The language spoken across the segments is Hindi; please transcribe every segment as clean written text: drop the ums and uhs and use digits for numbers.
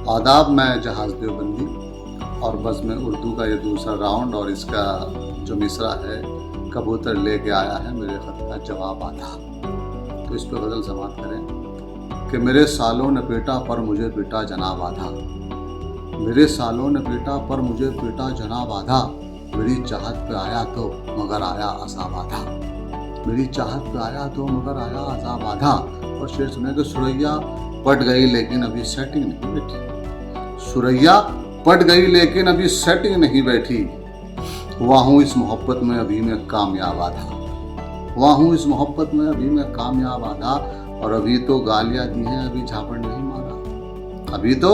आदाब, मैं जहाज़ देवबंदी और बस में उर्दू का ये दूसरा राउंड और इसका जो मिसरा है, कबूतर लेके आया है मेरे ख़त का जवाब आधा। तो इस पर गज़ल समात करें कि मेरे सालों ने पीटा पर मुझे पीटा जनाब आधा, मेरे सालों ने पीटा पर मुझे पीटा जनाब आधा, मेरी चाहत पे आया तो मगर आया अज़ाब आधा, मेरी चाहत पे आया तो मगर आया अज़ाब आधा। और शेर सुने कि सुरैया पट गई लेकिन अभी सेटिंग नहीं बैठी, सुरैया पट गई लेकिन अभी सेटिंग नहीं बैठी, हुआ हूँ इस मोहब्बत में अभी मैं कामयाब आधा, हुआ हूँ इस मोहब्बत में अभी मैं कामयाब आधा। और अभी तो गालियाँ दी हैं अभी झापड़ नहीं मारा, अभी तो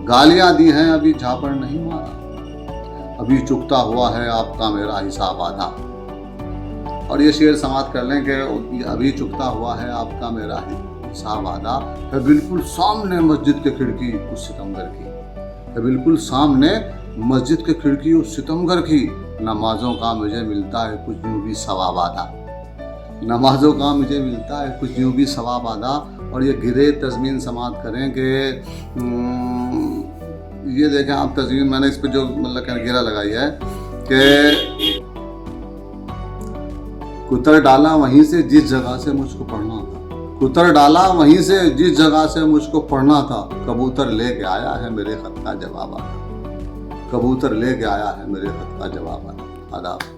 गालियाँ दी हैं अभी झापड़ नहीं मारा, अभी चुकता हुआ है आपका मेरा हिसाब आधा। और ये शेर समाप्त कर लें कि अभी चुकता हुआ है आपका मेरा हिसाब आधा है, बिल्कुल सामने मस्जिद के खिड़की उस सितमगर की, है बिल्कुल सामने मस्जिद के खिड़की उस सितमगर की, नमाजों का मुझे मिलता है कुछ यूँ भी सवाब आधा, नमाजों का मुझे मिलता है कुछ यूँ भी सवाब आधा। और ये गिरे तज़मीन समाप्त करें कि ये देखें आप तज़मीन, मैंने इस पर जो मतलब गिरा लगाई है कि कुतर डाला वहीं से जिस जगह से मुझको पढ़ना था, कुतर डाला वहीं से जिस जगह से मुझको पढ़ना था, कबूतर लेके आया है मेरे ख़त का जवाब आधा, कबूतर लेके आया है मेरे ख़त का जवाब आधा। आदाब।